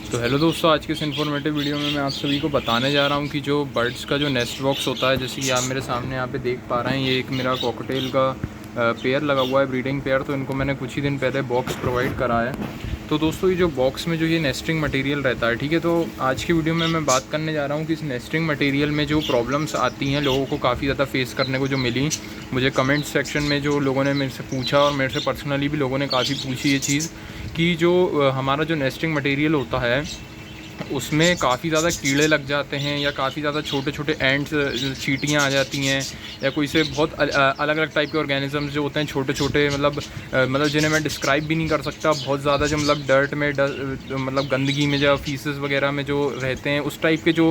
तो हेलो दोस्तों, आज के इस इन्फॉर्मेटिव वीडियो में मैं आप सभी को बताने जा रहा हूं कि जो बर्ड्स का जो नेस्ट बॉक्स होता है, जैसे कि आप मेरे सामने यहाँ पे देख पा रहे हैं, ये एक मेरा कॉकटेल का पेयर लगा हुआ है, ब्रीडिंग पेयर। तो इनको मैंने कुछ ही दिन पहले बॉक्स प्रोवाइड करा है। तो दोस्तों, ये जो बॉक्स में जो ये नेस्टिंग मटेरियल रहता है, ठीक है, तो आज की वीडियो में मैं बात करने जा रहा हूँ कि इस नेस्टिंग मटेरियल में जो प्रॉब्लम्स आती हैं, लोगों को काफ़ी ज़्यादा फेस करने को जो मिली। मुझे कमेंट सेक्शन में जो लोगों ने मेरे से पूछा और मेरे से पर्सनली भी लोगों ने काफ़ी पूछी ये चीज़ कि जो हमारा जो नेस्टिंग मटेरियल होता है उसमें काफ़ी ज़्यादा कीड़े लग जाते हैं, या काफ़ी ज़्यादा छोटे छोटे एंड्स, चींटियाँ आ जाती हैं, या कोई से बहुत अलग अलग टाइप के ऑर्गेनिजम्स जो होते हैं, छोटे छोटे, मतलब जिन्हें मैं डिस्क्राइब भी नहीं कर सकता। बहुत ज़्यादा जो मतलब डर्ट में मतलब गंदगी में, जो फीसेस वगैरह में जो रहते हैं, उस टाइप के जो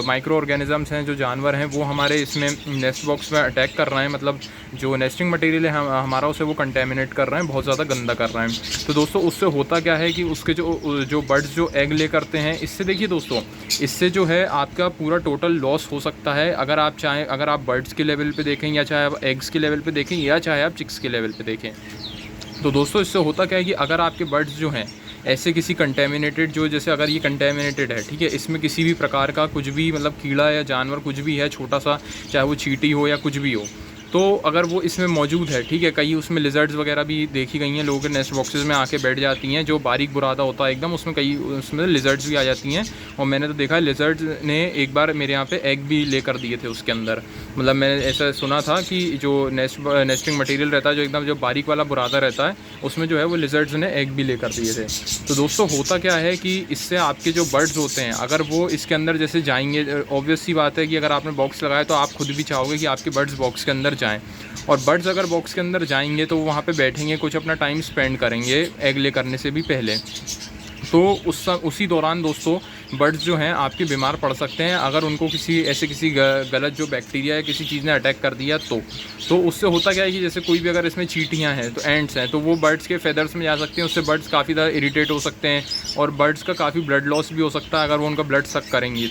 माइक्रो ऑर्गेनिजम्स हैं, जो जानवर हैं, वो हमारे इसमें नेस्ट बॉक्स में अटैक कर रहे हैं। मतलब जो नेस्टिंग मटेरियल है हमारा, उसे वो कंटेमिनेट कर रहे हैं, बहुत ज़्यादा गंदा कर रहे हैं। तो दोस्तों, उससे होता क्या है कि उसके जो बर्ड्स जो एग ले करते हैं, इससे देखिए दोस्तों, इससे जो है आपका पूरा टोटल लॉस हो सकता है। अगर आप चाहें, अगर आप बर्ड्स के लेवल पे देखें, या चाहे आप एग्स के लेवल पे देखें, या चाहे आप चिक्स के लेवल पे देखें। तो दोस्तों, इससे होता क्या है कि अगर आपके बर्ड्स जो हैं ऐसे किसी कंटेमिनेटेड, जो जैसे अगर ये कंटेमिनेटेड है, ठीक है, इसमें किसी भी प्रकार का कुछ भी, मतलब कीड़ा या जानवर कुछ भी है, छोटा सा, चाहे वो चींटी हो या कुछ भी हो, तो अगर वो इसमें मौजूद है, ठीक है, कई उसमें लिजर्ड्स वगैरह भी देखी गई हैं, लोगों के नेस्ट बॉक्सेस में आके बैठ जाती हैं, जो बारीक बुरादा होता है एकदम, उसमें कई उसमें लिजर्ड्स भी आ जाती हैं। और मैंने तो देखा है, लिजर्ड्स ने एक बार मेरे यहाँ पे एग भी लेकर दिए थे उसके अंदर। मतलब मैंने ऐसा सुना था कि जो नेस्टिंग मटेरियल रहता है, जो एकदम जो बारीक वाला बुरादा रहता है, उसमें जो है वो लिजर्ड्स ने एग भी लेकर दिए थे। तो दोस्तों, होता क्या है कि इससे आपके जो बर्ड्स होते हैं, अगर वो इसके अंदर जैसे जाएंगे, ऑब्वियस सी बात है कि अगर आपने बॉक्स लगाया तो आप खुद भी चाहोगे कि आपके बर्ड्स बॉक्स के अंदर जाएँ। और बर्ड्स अगर बॉक्स के अंदर जाएंगे तो वो वहाँ पे बैठेंगे, कुछ अपना टाइम स्पेंड करेंगे एग ले करने से भी पहले। तो उसी दौरान दोस्तों, बर्ड्स जो हैं आपके बीमार पड़ सकते हैं, अगर उनको किसी गलत जो बैक्टीरिया या किसी चीज़ ने अटैक कर दिया तो उससे होता क्या है कि जैसे कोई भी अगर इसमें चींटियाँ हैं, तो एंड्स हैं, तो वो बर्ड्स के फेदर्स में जा सकते हैं, उससे बर्ड्स काफ़ी ज़्यादा इरिटेट हो सकते हैं, और बर्ड्स का काफ़ी ब्लड लॉस भी हो सकता है अगर वो उनका ब्लड सक करेंगी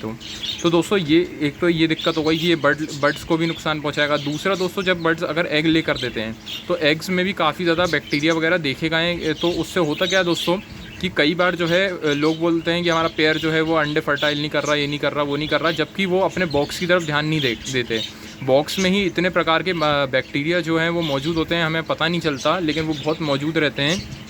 तो दोस्तों, ये एक तो ये दिक्कत हो गई कि ये बर्ड्स को भी नुकसान पहुँचाएगा। दूसरा दोस्तों, जब बर्ड्स अगर एग ले कर देते हैं तो एग्स में भी काफ़ी ज़्यादा बैक्टीरिया वगैरह देखे गए। तो उससे होता क्या है दोस्तों कि कई बार जो है लोग बोलते हैं कि हमारा पेयर जो है वो अंडे फर्टाइल नहीं कर रहा, ये नहीं कर रहा, वो नहीं कर रहा, जबकि वो अपने बॉक्स की तरफ ध्यान नहीं देते। बॉक्स में ही इतने प्रकार के बैक्टीरिया जो हैं वो मौजूद होते हैं, हमें पता नहीं चलता, लेकिन वो बहुत मौजूद रहते हैं।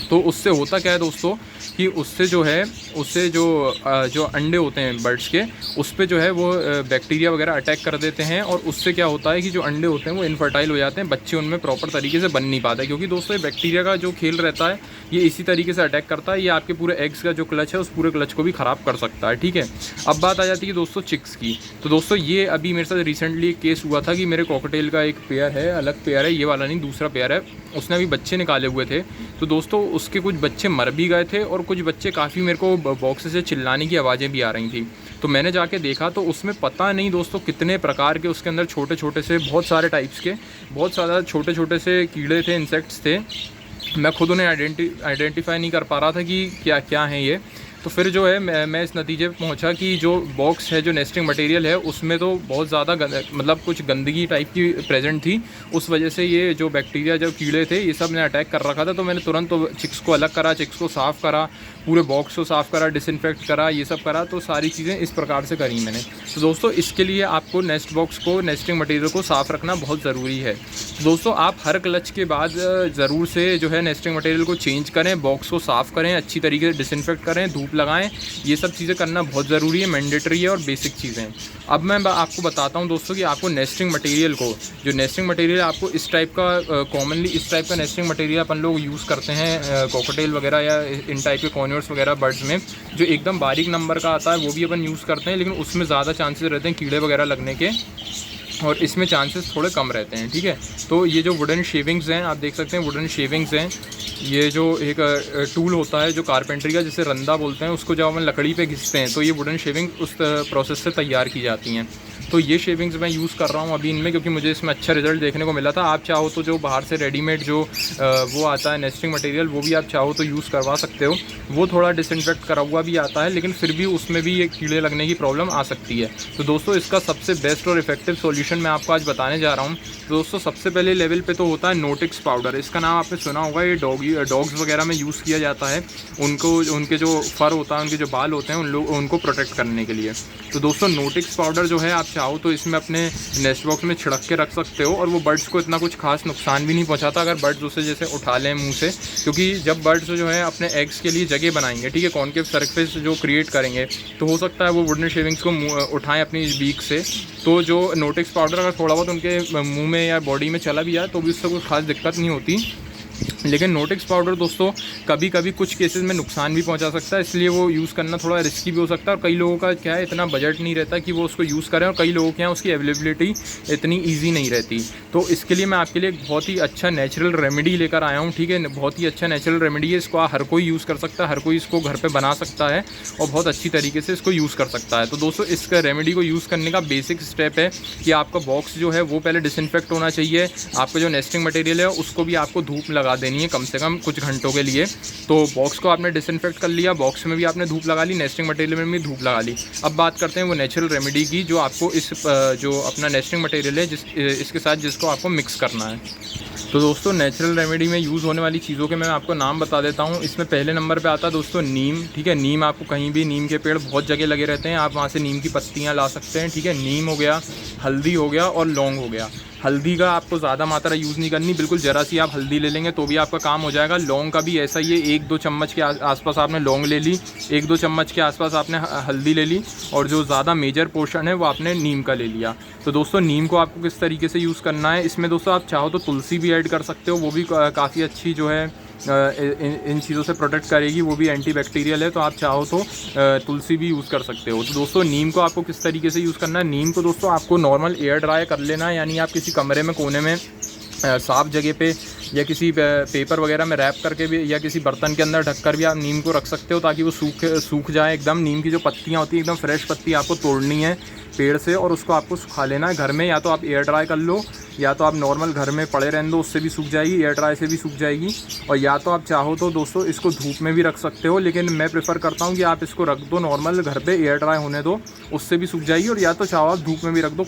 तो उससे होता क्या है दोस्तों कि उससे जो अंडे होते हैं बर्ड्स के, उस पर जो है वो बैक्टीरिया वगैरह अटैक कर देते हैं, और उससे क्या होता है कि जो अंडे होते हैं वो इनफर्टाइल हो जाते हैं, बच्चे उनमें प्रॉपर तरीके से बन नहीं पाते, क्योंकि दोस्तों ये बैक्टीरिया का जो खेल रहता है, ये इसी तरीके से अटैक करता है, ये आपके पूरे एग्स का जो क्लच है, उस पूरे क्लच को भी ख़राब कर सकता है। ठीक है, अब बात आ जाती है दोस्तों चिक्स की। तो दोस्तों, ये अभी मेरे साथ रिसेंटली एक केस हुआ था कि मेरे कॉकटेल का एक पेयर है, अलग पेयर है, ये वाला नहीं, दूसरा पेयर है, उसने अभी बच्चे निकाले हुए थे। तो दोस्तों, उसके कुछ बच्चे मर भी गए थे, और कुछ बच्चे काफ़ी, मेरे को बॉक्स से चिल्लाने की आवाज़ें भी आ रही थी। तो मैंने जाके देखा तो उसमें पता नहीं दोस्तों कितने प्रकार के उसके अंदर छोटे छोटे से, बहुत सारे टाइप्स के, बहुत सारा छोटे छोटे से कीड़े थे, इंसेक्ट्स थे। मैं खुद उन्हें आइडेंटिफाई नहीं कर पा रहा था कि क्या क्या है ये। तो फिर जो है मैं इस नतीजे पे पहुंचा कि जो बॉक्स है, जो नेस्टिंग मटेरियल है, उसमें तो बहुत ज़्यादा मतलब कुछ गंदगी टाइप की प्रेजेंट थी। उस वजह से ये जो बैक्टीरिया, जो कीड़े थे, ये सब ने अटैक कर रखा था। तो मैंने तुरंत तो चिक्स को अलग करा, चिक्स को साफ़ करा, पूरे बॉक्स को साफ़ करा, डिसइंफेक्ट करा, ये सब करा। तो सारी चीज़ें इस प्रकार से करी मैंने। तो दोस्तों, इसके लिए आपको नेस्ट बॉक्स को, नेस्टिंग मटेरियल को साफ़ रखना बहुत ज़रूरी है। तो दोस्तों, आप हर क्लच के बाद ज़रूर से जो है नेस्टिंग मटेरियल को चेंज करें, बॉक्स को साफ़ करें, अच्छी तरीके से डिसइंफेक्ट करें, धूप लगाएं। ये सब चीज़ें करना बहुत ज़रूरी है, मैंडेटरी है और बेसिक चीज़ें। अब मैं आपको बताता हूँ दोस्तों कि आपको नेस्टिंग मटेरियल को, जो नेस्टिंग मटेरियल आपको इस टाइप का कॉमनली इस टाइप का नेस्टिंग मटेरियल अपन लोग यूज़ करते हैं कॉकटेल वगैरह या इन टाइप के कॉन्वर्स वगैरह बर्ड्स में, जो एकदम बारीक नंबर का आता है, वो भी अपन यूज़ करते हैं, लेकिन उसमें ज़्यादा चांसेस रहते हैं कीड़े वगैरह लगने के, और इसमें चांसेस थोड़े कम रहते हैं। ठीक है, तो ये जो वुडन शेविंग्स हैं, आप देख सकते हैं, वुडन शेविंग्स हैं। ये जो एक टूल होता है जो कारपेंटरी का, जिसे रंदा बोलते हैं, उसको जब हम लकड़ी पे घिसते हैं तो ये वुडन शेविंग उस प्रोसेस से तैयार की जाती हैं। तो ये शेविंग्स मैं यूज़ कर रहा हूँ अभी इनमें, क्योंकि मुझे इसमें अच्छा रिजल्ट देखने को मिला था। आप चाहो तो जो बाहर से रेडीमेड जो वो आता है नेस्टिंग मटेरियल, वो भी आप चाहो तो यूज़ करवा सकते हो। वो थोड़ा डिसइंफेक्ट करा हुआ भी आता है, लेकिन फिर भी उसमें भी ये कीड़े लगने की प्रॉब्लम आ सकती है। तो दोस्तों, इसका सबसे बेस्ट और इफेक्टिव सॉल्यूशन सॉल्यूशन मैं आपको आज बताने जा रहा हूँ। दोस्तों सबसे पहले लेवल पे तो होता है नोटिक्स पाउडर। इसका नाम आपने सुना होगा, ये डॉग्स वगैरह में यूज़ किया जाता है, उनके जो फर होता है, उनके जो बाल होते हैं उनको प्रोटेक्ट करने के लिए। तो दोस्तों नोटिक्स पाउडर जो है आप चाहो तो इसमें अपने नेस्ट बॉक्स में छिड़क के रख सकते हो, और वो बर्ड्स को इतना कुछ खास नुकसान भी नहीं पहुँचाता अगर बर्ड्स उसे जैसे उठा लें मुँह से। क्योंकि जब बर्ड्स जो है अपने एग्स के लिए जगह बनाएंगे, ठीक है, कॉनकेव सरफेस जो क्रिएट करेंगे, तो हो सकता है वो वुडन शेविंग्स को उठाएं अपनी बीक से। तो जो नोटिक्स पाउडर अगर थोड़ा बहुत उनके मुंह में या बॉडी में चला भी जाए तो भी उससे कोई खास दिक्कत नहीं होती। लेकिन नोटिक्स पाउडर दोस्तों कभी कभी कुछ केसेस में नुकसान भी पहुंचा सकता है, इसलिए वो यूज़ करना थोड़ा रिस्की भी हो सकता है। और कई लोगों का क्या है, इतना बजट नहीं रहता कि वो उसको यूज़ करें, और कई लोगों के यहाँ उसकी अवेलेबिलिटी इतनी ईजी नहीं रहती। तो इसके लिए मैं आपके लिए एक बहुत ही अच्छा नेचुरल रेमेडी लेकर आया हूँ, ठीक है। बहुत ही अच्छा नेचुरल रेमेडी है, इसको हर कोई यूज़ कर सकता है, हर कोई इसको घर पर बना सकता है और बहुत अच्छी तरीके से इसको यूज़ कर सकता है। तो दोस्तों इस रेमेडी को यूज़ करने का बेसिक स्टेप है कि आपका बॉक्स जो है वो पहले डिसइंफेक्ट होना चाहिए। आपका जो नेस्टिंग मटेरियल है उसको भी आपको धूप लगा देनी है कम से कम कुछ घंटों के लिए। तो बॉक्स को आपने डिसइंफेक्ट कर लिया, बॉक्स में भी आपने धूप लगा ली, नेस्टिंग मटेरियल में भी धूप लगा ली। अब बात करते हैं वो नेचुरल रेमेडी की, जो आपको इस जो अपना नेस्टिंग मटेरियल है इसके साथ जिसको आपको मिक्स करना है। तो दोस्तों नेचुरल रेमेडी में यूज़ होने वाली चीज़ों के मैं आपको नाम बता देता हूँ। इसमें पहले नंबर पे आता है दोस्तों नीम, ठीक है। नीम आपको कहीं भी, नीम के पेड़ बहुत जगह लगे रहते हैं, आप वहाँ से नीम की पत्तियाँ ला सकते हैं, ठीक है। नीम हो गया, हल्दी हो गया और लौंग हो गया। हल्दी का आपको ज़्यादा मात्रा यूज़ नहीं करनी, बिल्कुल ज़रा सी आप हल्दी ले लेंगे तो भी आपका काम हो जाएगा। लौंग का भी ऐसा ही है, 1-2 चम्मच के आसपास आपने लौंग ले ली, 1-2 चम्मच के आसपास आपने हल्दी ले ली, और जो ज़्यादा मेजर पोर्शन है वो आपने नीम का ले लिया। तो दोस्तों नीम को आपको किस तरीके से यूज़ करना है, इसमें दोस्तों आप चाहो तो तुलसी भी ऐड कर सकते हो, वो भी काफ़ी अच्छी जो है इन चीज़ों से प्रोटेक्ट करेगी, वो भी एंटीबैक्टीरियल है, तो आप चाहो तो तुलसी भी यूज़ कर सकते हो। तो दोस्तों नीम को आपको किस तरीके से यूज़ करना है, नीम को दोस्तों आपको नॉर्मल एयर ड्राई कर लेना है, यानी आप किसी कमरे में कोने में साफ जगह पे या किसी पेपर वगैरह में रैप करके भी, या किसी बर्तन के अंदर ढककर भी आप नीम को रख सकते हो, ताकि वो सूख जाए एकदम। नीम की जो पत्तियाँ होती हैं एकदम फ्रेश पत्ती आपको तोड़नी है पेड़ से, और उसको आपको सुखा लेना है घर में। या तो आप एयर ड्राई कर लो, या तो आप नॉर्मल घर में पड़े रहने दो, उससे भी सूख जाएगी, एयर ड्राई से भी सूख जाएगी। और या तो आप चाहो तो दोस्तों इसको धूप में भी रख सकते हो, लेकिन मैं प्रेफर करता हूँ कि आप इसको रख दो नॉर्मल घर पे, एयर ड्राई होने दो, उससे भी सूख जाएगी। और या तो चाहो आप धूप में भी रख दो,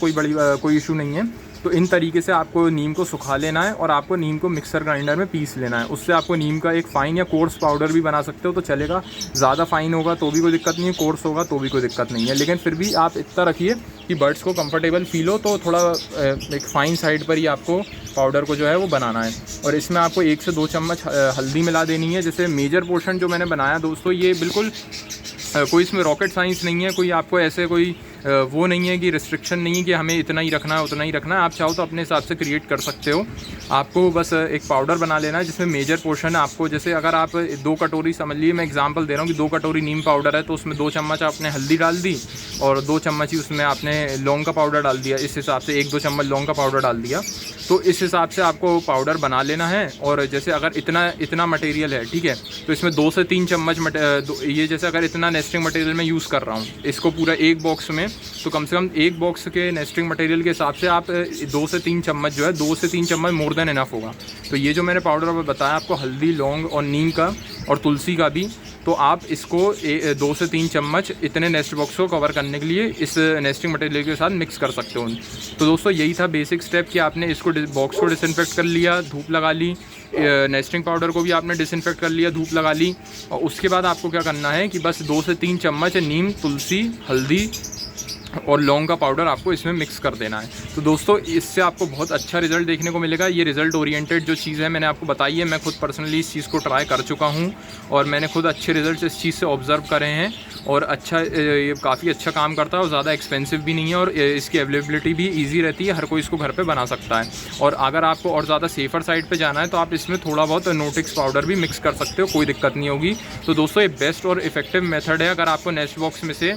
कोई इशू नहीं है। तो इन तरीके से आपको नीम को सुखा लेना है, और आपको नीम को मिक्सर ग्राइंडर में पीस लेना है। उससे आपको नीम का एक फ़ाइन या कोर्स पाउडर भी बना सकते हो तो चलेगा। ज़्यादा फ़ाइन होगा तो भी कोई दिक्कत नहीं है, कोर्स होगा तो भी कोई दिक्कत नहीं है, लेकिन फिर भी आप इतना रखिए कि बर्ड्स को कंफर्टेबल फील हो। तो थोड़ा एक फ़ाइन साइड पर ही आपको पाउडर को जो है वो बनाना है। और इसमें आपको 1 से 2 चम्मच हल्दी मिला देनी है। जैसे मेजर पोर्शन जो मैंने बनाया दोस्तों, ये बिल्कुल कोई इसमें रॉकेट साइंस नहीं है, कोई आपको ऐसे कोई वो नहीं है कि रिस्ट्रिक्शन नहीं है कि हमें इतना ही रखना है उतना ही रखना है। आप चाहो तो अपने हिसाब से क्रिएट कर सकते हो। आपको बस एक पाउडर बना लेना है जिसमें मेजर पोर्शन है आपको, जैसे अगर आप 2 कटोरी, समझ लीजिए मैं एग्जांपल दे रहा हूँ कि 2 कटोरी नीम पाउडर है, तो उसमें 2 चम्मच आपने हल्दी डाल दी और 2 चम्मच ही उसमें आपने लौंग का पाउडर डाल दिया। इस हिसाब से 1-2 चम्मच लौंग का पाउडर डाल दिया, तो इस हिसाब से आपको पाउडर बना लेना है। और जैसे अगर इतना मटेरियल है, ठीक है, तो इसमें 2 से 3 चम्मच ये जैसे अगर इतना नेस्टिंग मटेरियल मैं यूज़ कर रहा हूँ इसको पूरा एक बॉक्स में, तो कम से कम एक बॉक्स के नेस्टिंग मटेरियल के हिसाब से आप 2 से 3 चम्मच जो है, 2 से 3 चम्मच मोर देन इनफ होगा। तो ये जो मैंने पाउडर बताया आपको, हल्दी, लौंग और नीम का और तुलसी का भी, तो आप इसको 2 से 3 चम्मच इतने नेस्ट बॉक्स को कवर करने के लिए इस नेस्टिंग मटेरियल के साथ मिक्स कर सकते हो। तो दोस्तों यही था बेसिक स्टेप कि आपने इसको बॉक्स को डिसइंफेक्ट कर लिया, धूप लगा ली, नेस्टिंग पाउडर को भी आपने डिसइंफेक्ट कर लिया, धूप लगा ली, और उसके बाद आपको क्या करना है कि बस 2 से 3 चम्मच नीम, तुलसी, हल्दी और लौंग का पाउडर आपको इसमें मिक्स कर देना है। तो दोस्तों इससे आपको बहुत अच्छा रिजल्ट देखने को मिलेगा। ये रिजल्ट ओरिएंटेड जो चीज़ है मैंने आपको बताई है, मैं खुद पर्सनली इस चीज़ को ट्राई कर चुका हूँ और मैंने खुद अच्छे रिजल्ट इस चीज़ से ऑब्जर्व करे हैं। और अच्छा, ये काफ़ी अच्छा काम करता है और ज़्यादा एक्सपेंसिव भी नहीं है, और इसकी अवेलेबिलिटी भी ईजी रहती है, हर कोई इसको घर पर बना सकता है। और अगर आपको और ज़्यादा सेफ़र साइड पर जाना है तो आप इसमें थोड़ा बहुत नोटिक्स पाउडर भी मिक्स कर सकते हो, कोई दिक्कत नहीं होगी। तो दोस्तों ये बेस्ट और इफेक्टिव मेथड है अगर आपको नेस्ट बॉक्स में से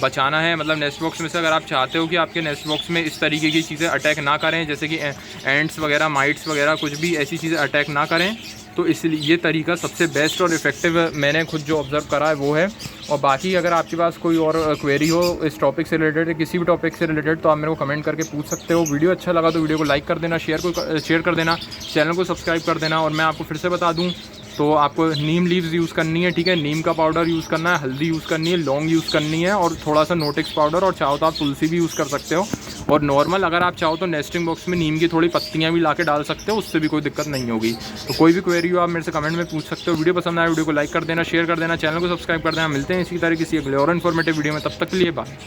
बचाना है। मतलब नेस्ट बॉक्स में से अगर आप चाहते हो कि आपके नेस्ट बॉक्स में इस तरीके की चीज़ें अटैक ना करें, जैसे कि एंट्स वगैरह, माइट्स वगैरह, कुछ भी ऐसी चीज़ें अटैक ना करें, तो इसलिए ये तरीका सबसे बेस्ट और इफेक्टिव मैंने खुद जो ऑब्ज़र्व करा है वो है। और बाकी अगर आपके पास कोई और क्वेरी हो इस टॉपिक से रिलेटेड, किसी भी टॉपिक से रिलेटेड, तो आप मेरे को कमेंट करके पूछ सकते हो। वीडियो अच्छा लगा तो वीडियो को लाइक कर देना, शेयर कर देना, चैनल को सब्सक्राइब कर देना। और मैं आपको फिर से बता दूँ तो आपको नीम लीव्स यूज़ करनी है, ठीक है, नीम का पाउडर यूज़ करना है, हल्दी यूज़ करनी है, लौंग यूज़ करनी है और थोड़ा सा नोटिक्स पाउडर, और चाहो तो आप तुलसी भी यूज़ कर सकते हो। और नॉर्मल अगर आप चाहो तो नेस्टिंग बॉक्स में नीम की थोड़ी पत्तियाँ भी ला के डाल सकते हो, उससे भी कोई दिक्कत नहीं होगी। तो कोई भी क्वेरी हो आप मेरे से कमेंट में पूछ सकते हो। वीडियो पसंद आए वीडियो को लाइक कर देना, शेयर कर देना, चैनल को सब्सक्राइब कर देना। मिलते हैं इसी तरह किसी अगले और इन्फॉर्मेटिव वीडियो में, तब तक के लिए बाय।